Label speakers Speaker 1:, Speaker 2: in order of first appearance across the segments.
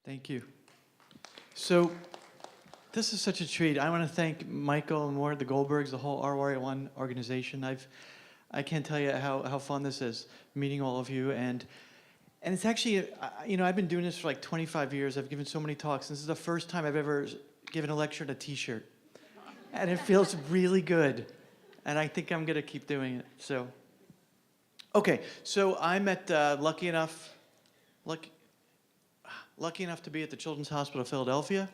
Speaker 1: Thank you. So this is such a treat. I want to thank Michael and Ward, the Goldbergs, the whole RYR-1 organization. I can't tell you how fun this is, meeting all of you. And it's actually, I've been doing this for like 25 years. I've given so many talks. This is the first time I've ever given a lecture in a t-shirt. And it feels really good. And I think I'm going to keep doing it. So, okay, so I'm lucky enough to be at the Children's Hospital of Philadelphia.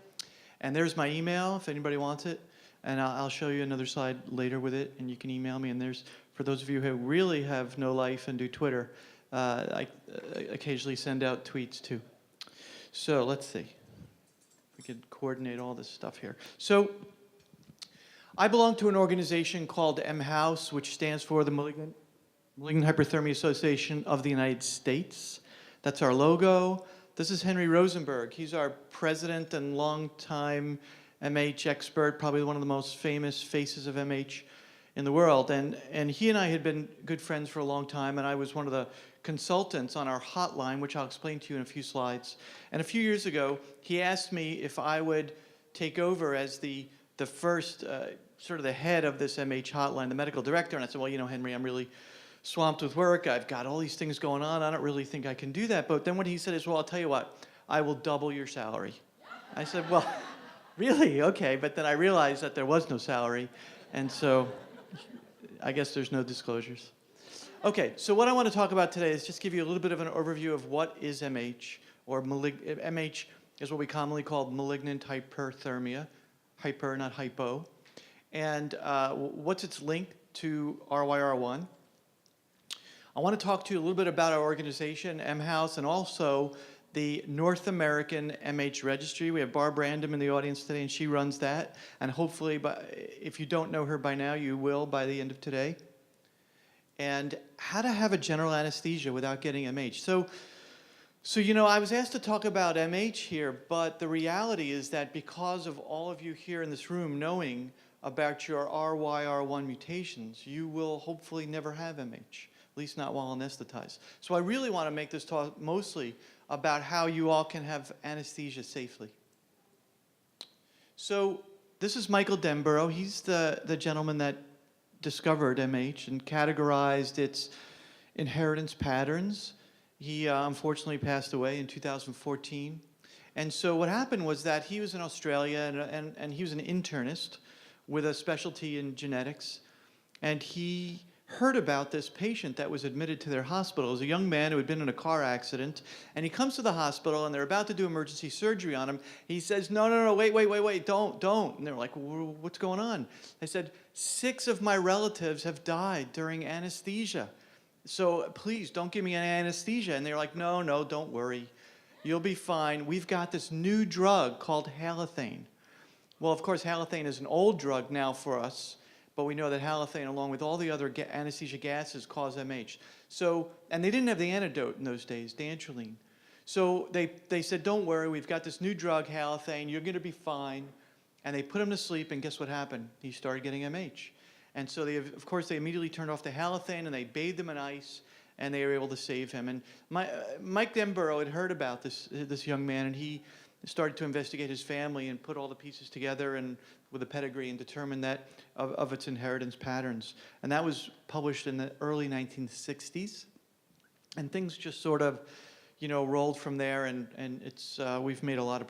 Speaker 1: And there's my email if anybody wants it. And I'll show you another slide later with it, and you can email me. And there's, for those of you who really have no life and do Twitter, I occasionally send out tweets too. So let's see. We could coordinate all this stuff here. So I belong to an organization called MHOUSE, which stands for the Malignant Hyperthermia Association of the United States. That's our logo. This is Henry Rosenberg. He's our president and longtime MH expert, probably one of the most famous faces of MH in the world. And he and I had been good friends for a long time, and I was one of the consultants on our hotline, which I'll explain to you in a few slides. And a few years ago, he asked me if I would take over as the first, sort of the head of this MH hotline, the medical director. And I said, well, Henry, I'm really swamped with work. I've got all these things going on. I don't really think I can do that. But then what he said is, well, I'll tell you what, I will double your salary. I said, well, really? Okay. But then I realized that there was no salary. And so I guess there's no disclosures. Okay. So what I want to talk about today is just give you a little bit of an overview of what is MH, or MH is what we commonly call malignant hyperthermia. Hyper, not hypo. And what's its link to RYR-1? I want to talk to you a little bit about our organization, MHOUSE, and also the North American MH Registry. We have Barb Random in the audience today, and she runs that. And hopefully, if you don't know her by now, you will by the end of today. And how to have a general anesthesia without getting MH. So I was asked to talk about MH here, but the reality is that because of all of you here in this room knowing about your RYR-1 mutations, you will hopefully never have MH. At least not while anesthetized. So I really want to make this talk mostly about how you all can have anesthesia safely. So this is Michael Denborough. He's the gentleman that discovered MH and categorized its inheritance patterns. He unfortunately passed away in 2014. And so what happened was that he was in Australia, and he was an internist with a specialty in genetics. And he heard about this patient that was admitted to their hospital. It was a young man who had been in a car accident, and he comes to the hospital, and they're about to do emergency surgery on him. He says, no, wait, don't. And they're like, what's going on? They said, 6 of my relatives have died during anesthesia. So please don't give me any anesthesia. And they're like, no, don't worry. You'll be fine. We've got this new drug called halothane. Well, of course, halothane is an old drug now for us. But we know that halothane, along with all the other anesthesia gases, cause MH. So, and they didn't have the antidote in those days, dantrolene. So they said, don't worry, we've got this new drug, halothane, you're going to be fine. And they put him to sleep, and guess what happened? He started getting MH. And so, of course, they immediately turned off the halothane, and they bathed him in ice, and they were able to save him. And Mike Denborough had heard about this young man, and he started to investigate his family and put all the pieces together and with a pedigree and determined that of its inheritance patterns. And that was published in the early 1960s. And things just sort of, rolled from there, and we've made a lot of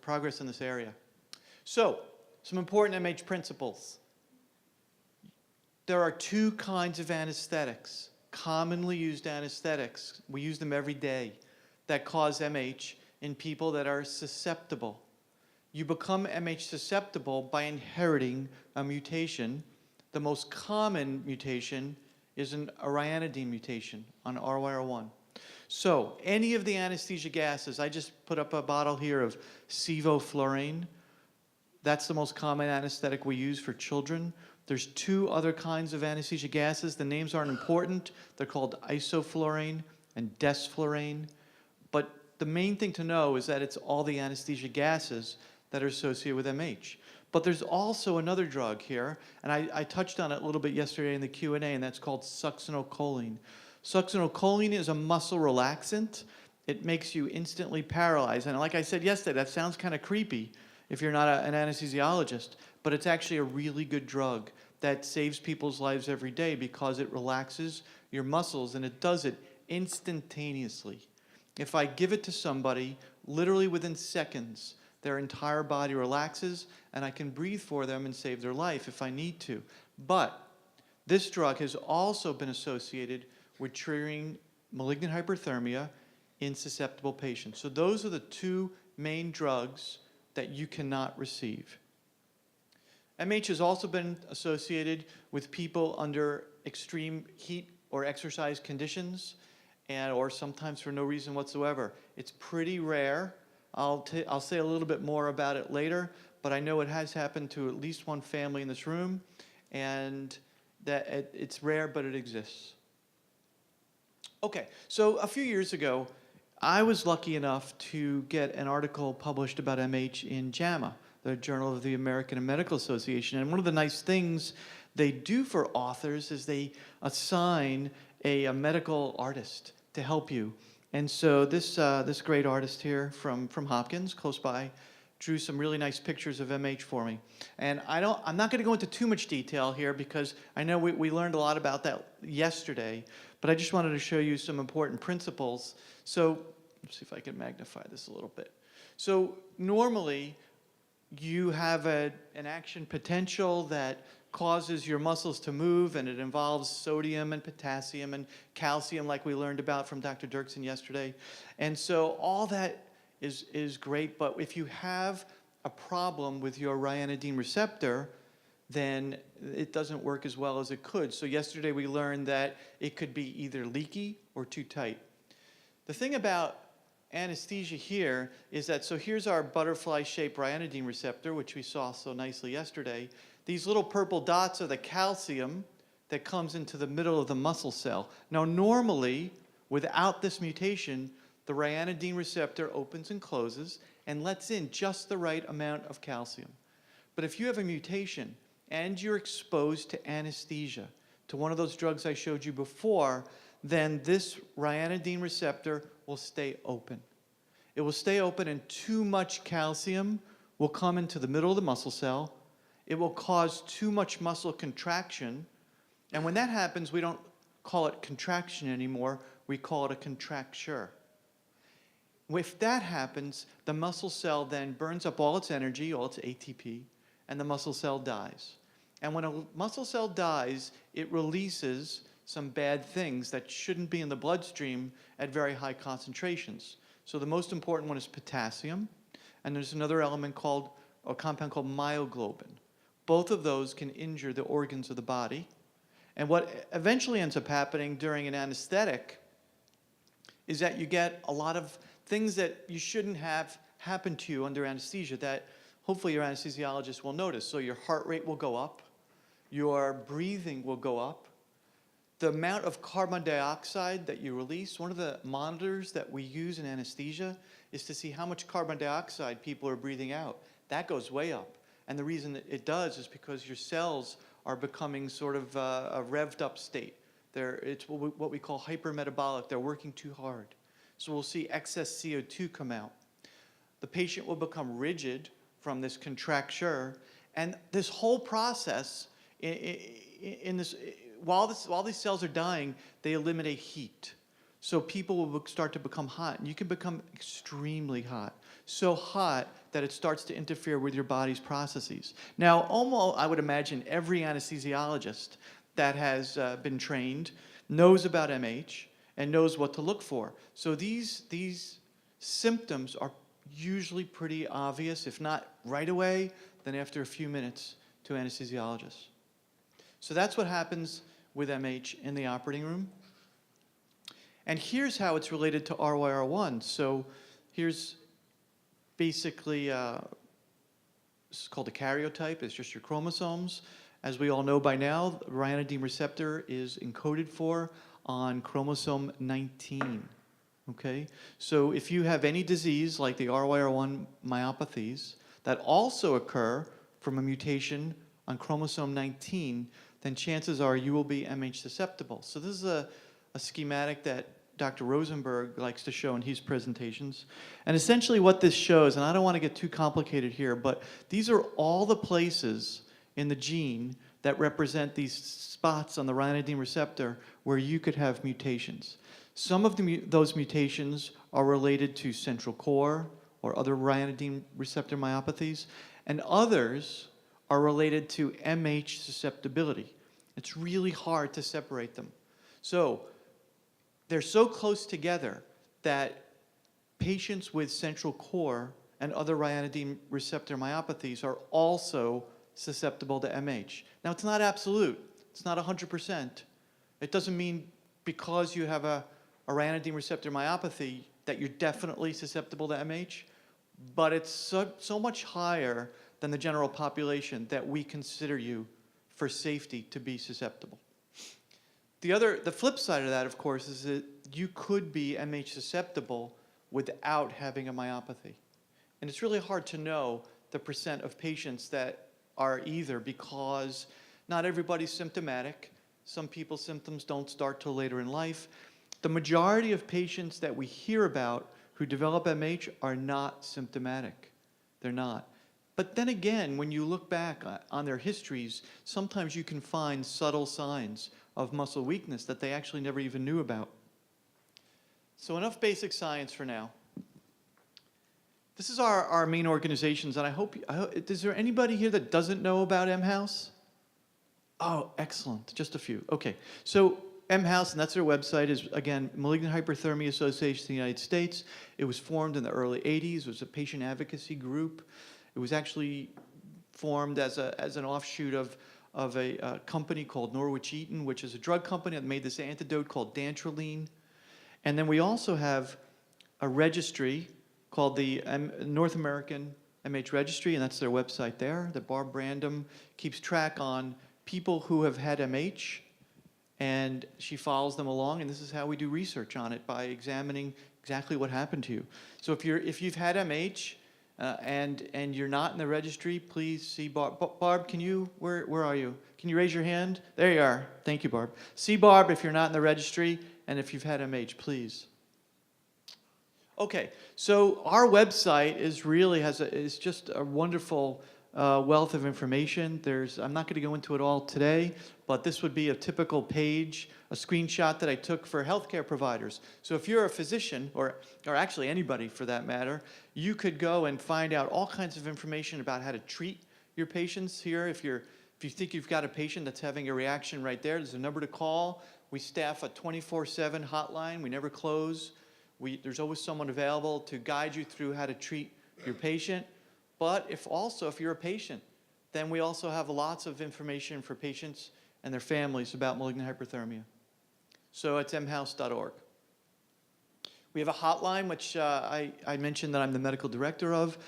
Speaker 1: progress in this area. So, some important MH principles. There are 2 kinds of anesthetics, commonly used anesthetics. We use them every day, that cause MH in people that are susceptible. You become MH susceptible by inheriting a mutation. The most common mutation is an RYR-1 mutation on RYR-1. So any of the anesthesia gases, I just put up a bottle here of sevoflurane. That's the most common anesthetic we use for children. There's 2 other kinds of anesthesia gases. The names aren't important. They're called isoflurane and desflurane. But the main thing to know is that it's all the anesthesia gases that are associated with MH. But there's also another drug here, and I touched on it a little bit yesterday in the Q&A, and that's called succinylcholine. Succinylcholine is a muscle relaxant. it makes you instantly paralyzed. And like I said yesterday, that sounds kind of creepy if you're not an anesthesiologist, but it's actually a really good drug that saves people's lives every day because it relaxes your muscles, and it does it instantaneously. If I give it to somebody, literally within seconds, their entire body relaxes, and I can breathe for them and save their life if I need to. But this drug has also been associated with triggering malignant hyperthermia in susceptible patients. So those are the two main drugs that you cannot receive. MH has also been associated with people under extreme heat or exercise conditions, or sometimes for no reason whatsoever. It's pretty rare. I'll say a little bit more about it later, but I know it has happened to at least one family in this room, and that it's rare, but it exists. Okay, so a few years ago, I was lucky enough to get an article published about MH in JAMA, the Journal of the American Medical Association. And one of the nice things they do for authors is they assign a medical artist to help you. And so this great artist here from Hopkins, close by, drew some really nice pictures of MH for me. And I'm not going to go into too much detail here because I know we learned a lot about that yesterday, but I just wanted to show you some important principles. So let's see if I can magnify this a little bit. So normally you have an action potential that causes your muscles to move, and it involves sodium and potassium and calcium like we learned about from Dr. Dirksen yesterday. And so all that is great, but if you have a problem with your ryanodine receptor, then it doesn't work as well as it could. So yesterday we learned that it could be either leaky or too tight. The thing about anesthesia here is that, so here's our butterfly-shaped ryanodine receptor, which we saw so nicely yesterday. These little purple dots are the calcium that comes into the middle of the muscle cell. Now normally, without this mutation, the ryanodine receptor opens and closes and lets in just the right amount of calcium. But if you have a mutation and you're exposed to anesthesia, to one of those drugs I showed you before, then this ryanodine receptor will stay open. It will stay open, and too much calcium will come into the middle of the muscle cell. It will cause too much muscle contraction. And when that happens, we don't call it contraction anymore. We call it a contracture. If that happens, the muscle cell then burns up all its energy, all its ATP, and the muscle cell dies. And when a muscle cell dies, it releases some bad things that shouldn't be in the bloodstream at very high concentrations. So the most important one is potassium, and there's another element called, a compound called myoglobin. Both of those can injure the organs of the body. And what eventually ends up happening during an anesthetic is that you get a lot of things that you shouldn't have happen to you under anesthesia that hopefully your anesthesiologist will notice. So your heart rate will go up, your breathing will go up, the amount of carbon dioxide that you release. One of the monitors that we use in anesthesia is to see how much carbon dioxide people are breathing out. That goes way up. And the reason that it does is because your cells are becoming sort of a revved up state. It's what we call hypermetabolic. They're working too hard. So we'll see excess CO2 come out. The patient will become rigid from this contracture. And this whole process, while these cells are dying, they eliminate heat. So people will start to become hot. And you can become extremely hot. So hot that it starts to interfere with your body's processes. Now, almost, I would imagine every anesthesiologist that has been trained knows about MH and knows what to look for. So these symptoms are usually pretty obvious, if not right away, then after a few minutes to anesthesiologists. So that's what happens with MH in the operating room. And here's how it's related to RYR-1. So here's basically, this is called a karyotype. It's just your chromosomes. As we all know by now, the ryanodine receptor is encoded for on chromosome 19. Okay? So if you have any disease like the RYR-1 myopathies that also occur from a mutation on chromosome 19, then chances are you will be MH susceptible. So this is a schematic that Dr. Rosenberg likes to show in his presentations. And essentially what this shows, and I don't want to get too complicated here, but these are all the places in the gene that represent these spots on the ryanodine receptor where you could have mutations. Some of those mutations are related to central core or other ryanodine receptor myopathies, and others are related to MH susceptibility. It's really hard to separate them. So they're so close together that patients with central core and other ryanodine receptor myopathies are also susceptible to MH. Now, it's not absolute. It's not 100%. It doesn't mean because you have a ryanodine receptor myopathy that you're definitely susceptible to MH, but it's so much higher than the general population that we consider you for safety to be susceptible. The flip side of that, of course, is that you could be MH susceptible without having a myopathy. And it's really hard to know the percent of patients that are either, because not everybody's symptomatic. Some people's symptoms don't start till later in life. The majority of patients that we hear about who develop MH are not symptomatic. They're not. But then again, when you look back on their histories, sometimes you can find subtle signs of muscle weakness that they actually never even knew about. So enough basic science for now. This is our main organizations, and I hope, is there anybody here that doesn't know about MHouse? Oh, excellent, just a few. Okay, so MHouse, and that's their website, is, again, Malignant Hyperthermia Association of the United States. It was formed in the early 80s. It was a patient advocacy group. It was actually formed as an offshoot of a company called Norwich Eaton, which is a drug company that made this antidote called dantrolene. And then we also have a registry called the North American MH Registry, and that's their website there, that Barb Brandom keeps track on people who have had MH, and she follows them along, and this is how we do research on it, by examining exactly what happened to you. So if you've had MH, and you're not in the registry, please see Barb. Barb, can you, where are you? Can you raise your hand? There you are. Thank you, Barb. See Barb if you're not in the registry, and if you've had MH, please. Okay, so our website is just a wonderful wealth of information. I'm not going to go into it all today, but this would be a typical page, a screenshot that I took for healthcare providers. So if you're a physician, or actually anybody for that matter, you could go and find out all kinds of information about how to treat your patients here. If you think you've got a patient that's having a reaction right there's a number to call. We staff a 24/7 hotline. We never close. There's always someone available to guide you through how to treat your patient. But if you're a patient, then we also have lots of information for patients and their families about malignant hyperthermia. So it's mhouse.org. We have a hotline, which I mentioned that I'm the medical director of.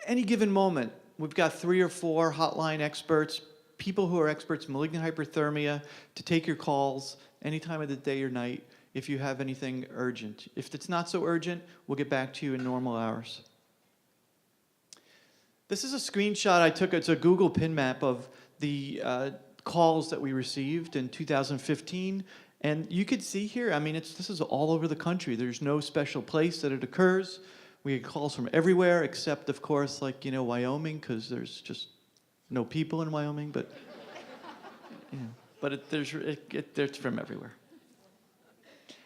Speaker 1: Any given moment, we've got 3 or 4 hotline experts, people who are experts in malignant hyperthermia, to take your calls any time of the day or night if you have anything urgent. If it's not so urgent, we'll get back to you in normal hours. This is a screenshot I took. It's a Google pin map of the calls that we received in 2015. And you could see here, I mean, this is all over the country. There's no special place that it occurs. We get calls from everywhere, except, of course, like, Wyoming, because there's just no people in Wyoming. But, it's from everywhere.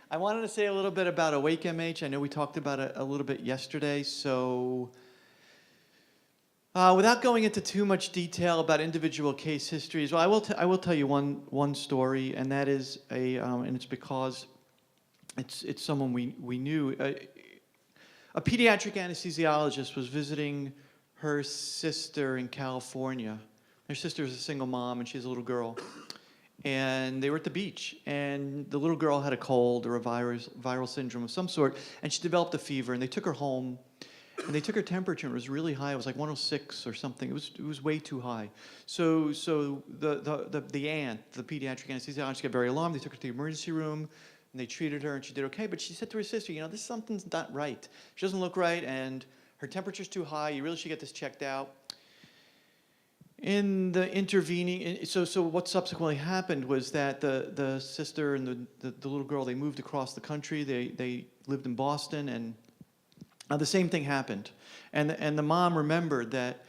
Speaker 1: I wanted to say a little bit about Awake MH. I know we talked about it a little bit yesterday, so without going into too much detail about individual case histories, well, I will tell you one story, and that is and it's because it's someone we knew. A pediatric anesthesiologist was visiting her sister in California. Her sister is a single mom, and she has a little girl. And they were at the beach, and the little girl had a cold or a viral syndrome of some sort, and she developed a fever, and they took her home, and they took her temperature, and it was really high. It was like 106 or something. It was way too high. So the aunt, the pediatric anesthesiologist, got very alarmed. They took her to the emergency room, and they treated her, and she did okay. But she said to her sister, something's not right. She doesn't look right, and her temperature's too high. You really should get this checked out. In the intervening, so what subsequently happened was that the sister and the little girl, they moved across the country. They lived in Boston, and the same thing happened. And the mom remembered that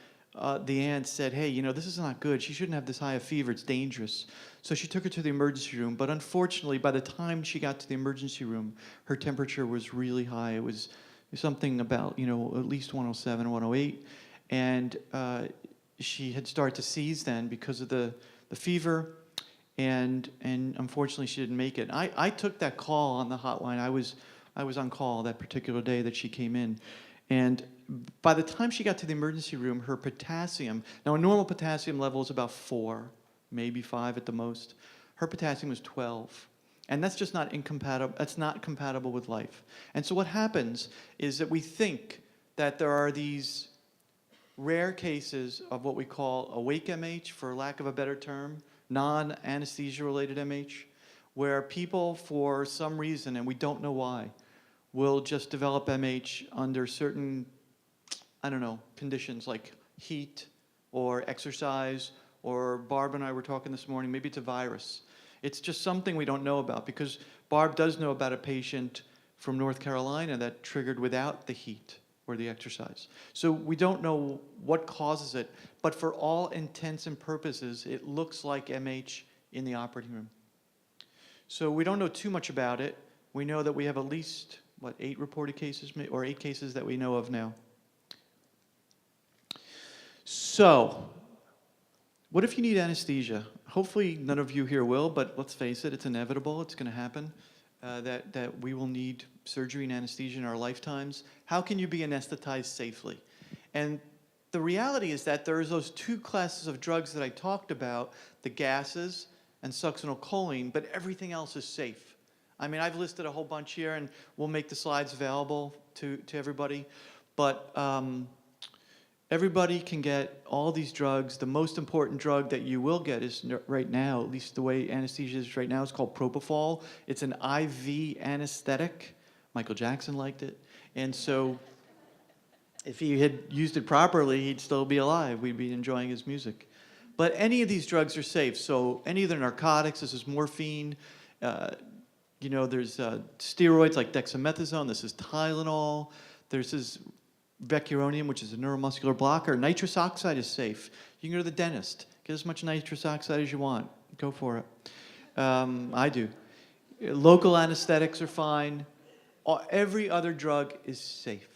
Speaker 1: the aunt said, hey, you know, this is not good. She shouldn't have this high of fever. It's dangerous. So she took her to the emergency room. But unfortunately, by the time she got to the emergency room, her temperature was really high. It was something about, you know, at least 107, 108. And she had started to seize then because of the fever. And unfortunately, she didn't make it. I took that call on the hotline. I was on call that particular day that she came in. And by the time she got to the emergency room, her potassium, now a normal potassium level is about 4, maybe 5 at the most. Her potassium was 12. And that's just not incompatible, that's not compatible with life. And so what happens is that we think that there are these rare cases of what we call awake MH, for lack of a better term, non-anesthesia related MH, where people for some reason, and we don't know why, will just develop MH under certain, I don't know, conditions like heat or exercise, or Barb and I were talking this morning, maybe it's a virus. It's just something we don't know about, because Barb does know about a patient from North Carolina that triggered without the heat or the exercise. So we don't know what causes it, but for all intents and purposes, it looks like MH in the operating room. So we don't know too much about it. We know that we have at least, what, 8 reported cases, or 8 cases that we know of now. So, what if you need anesthesia? Hopefully none of you here will, but let's face it, it's inevitable, it's gonna happen, that we will need surgery and anesthesia in our lifetimes. How can you be anesthetized safely? And the reality is that there's those 2 classes of drugs that I talked about, the gases and succinylcholine, but everything else is safe. I mean, I've listed a whole bunch here, and we'll make the slides available to everybody, but everybody can get all these drugs. The most important drug that you will get is right now, at least the way anesthesia is right now, is called propofol. It's an IV anesthetic. Michael Jackson liked it. And so if he had used it properly, he'd still be alive. We'd be enjoying his music. But any of these drugs are safe. So any of the narcotics, this is morphine. You know, there's steroids like dexamethasone. This is Tylenol. There's this vecuronium, which is a neuromuscular blocker. Nitrous oxide is safe. You can go to the dentist. Get as much nitrous oxide as you want. Go for it. I do. Local anesthetics are fine. Every other drug is safe.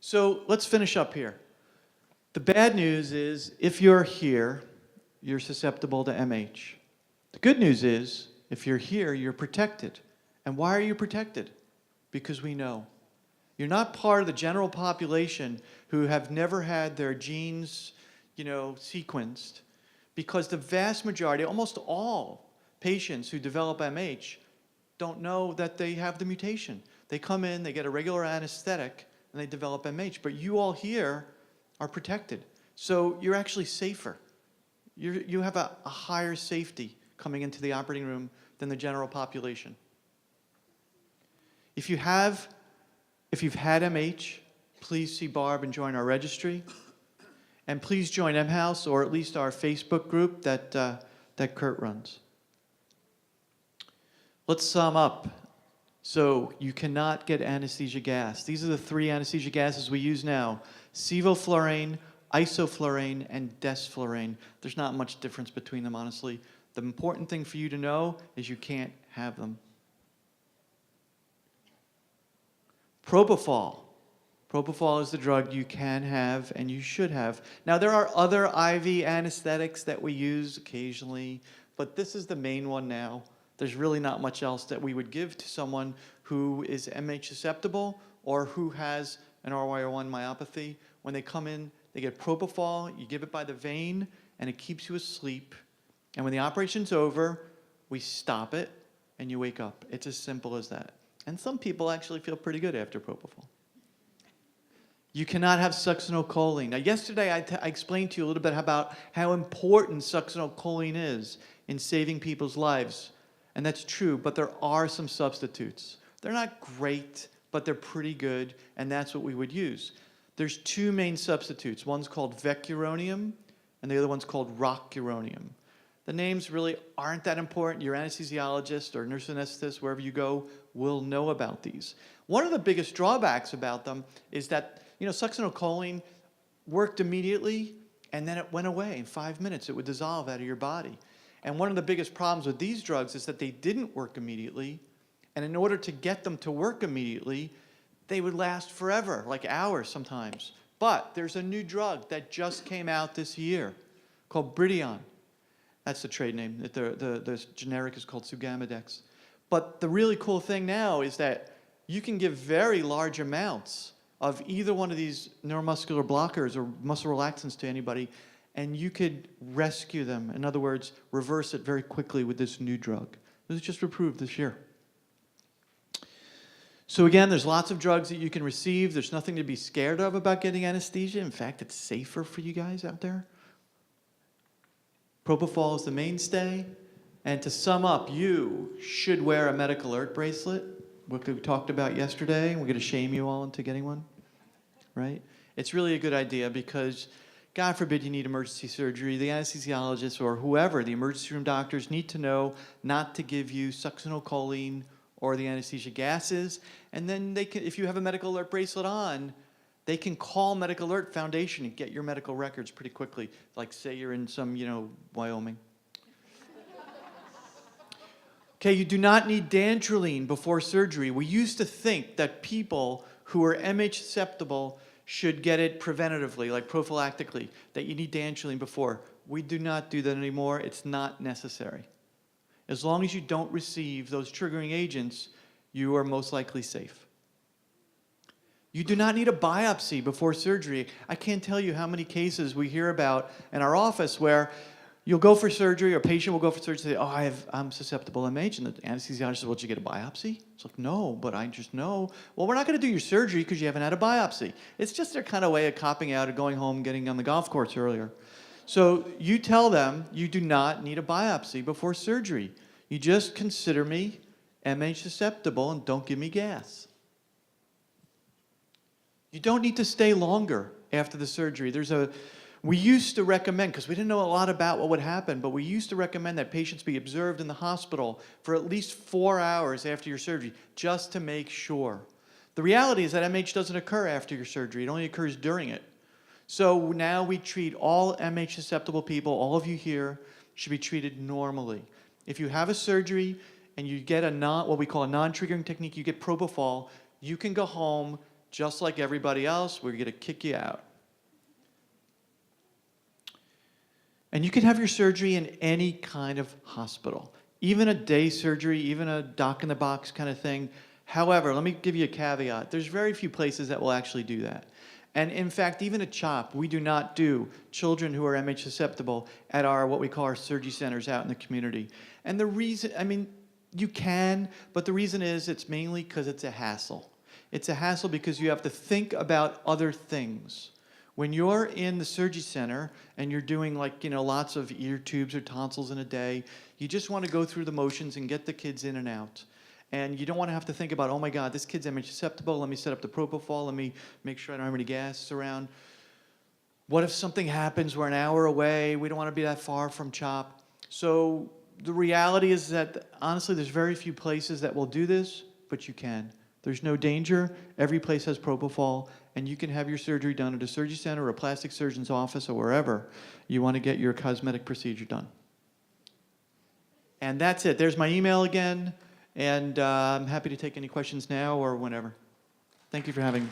Speaker 1: So let's finish up here. The bad news is, if you're here, you're susceptible to MH. The good news is, if you're here, you're protected. And why are you protected? Because we know. You're not part of the general population who have never had their genes, you know, sequenced, because the vast majority, almost all patients who develop MH don't know that they have the mutation. They come in, they get a regular anesthetic, and they develop MH. But you all here are protected. So you're actually safer. You have a higher safety coming into the operating room than the general population. If you've had MH, please see Barb and join our registry. And please join MHouse, or at least our Facebook group that Kurt runs. Let's sum up. So you cannot get anesthesia gas. These are the 3 anesthesia gases we use now: sevoflurane, isoflurane, and desflurane. There's not much difference between them, honestly. The important thing for you to know is you can't have them. Propofol. Propofol is the drug you can have and you should have. Now, there are other IV anesthetics that we use occasionally, but this is the main one now. There's really not much else that we would give to someone who is MH susceptible or who has an RYR-1 myopathy. When they come in, they get propofol, you give it by the vein, and it keeps you asleep. And when the operation's over, we stop it, and you wake up. It's as simple as that. And some people actually feel pretty good after propofol. You cannot have succinylcholine. Now, yesterday I explained to you a little bit about how important succinylcholine is in saving people's lives. And that's true, but there are some substitutes. They're not great, but they're pretty good, and that's what we would use. There's two main substitutes. One's called vecuronium, and the other one's called rocuronium. The names really aren't that important. Your anesthesiologist or nurse anesthetist, wherever you go, will know about these. One of the biggest drawbacks about them is that, succinylcholine worked immediately, and then it went away in 5 minutes. It would dissolve out of your body. And one of the biggest problems with these drugs is that they didn't work immediately, and in order to get them to work immediately, they would last forever, like hours sometimes. But there's a new drug that just came out this year called Bridion. That's the trade name. The generic is called Sugamadex. But the really cool thing now is that you can give very large amounts of either one of these neuromuscular blockers or muscle relaxants to anybody, and you could rescue them. In other words, reverse it very quickly with this new drug. This was just approved this year. So again, there's lots of drugs that you can receive. There's nothing to be scared of about getting anesthesia. In fact, it's safer for you guys out there. Propofol is the mainstay. And to sum up, you should wear a medical alert bracelet, what we talked about yesterday. We're going to shame you all into getting one, right? It's really a good idea because, God forbid, you need emergency surgery. The anesthesiologist or whoever, the emergency room doctors, need to know not to give you succinylcholine or the anesthesia gases. And then they can, if you have a medical alert bracelet on, they can call Medical Alert Foundation and get your medical records pretty quickly. Like say you're in some, Wyoming. Okay, you do not need dantrolene before surgery. We used to think that people who are MH susceptible should get it preventatively, like prophylactically, that you need dantrolene before. We do not do that anymore. It's not necessary. As long as you don't receive those triggering agents, you are most likely safe. You do not need a biopsy before surgery. I can't tell you how many cases we hear about in our office where you'll go for surgery, or a patient will go for surgery and say, I'm susceptible MH, and the anesthesiologist says, well, did you get a biopsy? It's like, no, but I just know. Well, we're not going to do your surgery because you haven't had a biopsy. It's just their kind of way of copping out and going home, getting on the golf course earlier. So you tell them you do not need a biopsy before surgery. You just consider me MH susceptible and don't give me gas. You don't need to stay longer after the surgery. We used to recommend, because we didn't know a lot about what would happen, but we used to recommend that patients be observed in the hospital for at least 4 hours after your surgery, just to make sure. The reality is that MH doesn't occur after your surgery. It only occurs during it. So now we treat all MH susceptible people, all of you here, should be treated normally. If you have a surgery and you get what we call a non-triggering technique, you get propofol, you can go home just like everybody else. We're going to kick you out. And you can have your surgery in any kind of hospital, even a day surgery, even a doc-in-the-box kind of thing. However, let me give you a caveat. There's very few places that will actually do that. And in fact, even at CHOP, we do not do children who are MH susceptible at what we call our surgery centers out in the community. And the reason, you can, but the reason is it's mainly because it's a hassle. It's a hassle because you have to think about other things. When you're in the surgery center and you're doing lots of ear tubes or tonsils in a day, you just want to go through the motions and get the kids in and out. And you don't want to have to think about, oh my God, this kid's MH susceptible, let me set up the propofol, let me make sure I don't have any gases around. What if something happens, we're an hour away, we don't want to be that far from CHOP. So the reality is that, honestly, there's very few places that will do this, but you can. There's no danger. Every place has propofol, and you can have your surgery done at a surgery center or a plastic surgeon's office or wherever you want to get your cosmetic procedure done. And that's it. There's my email again, and I'm happy to take any questions now or whenever. Thank you for having me.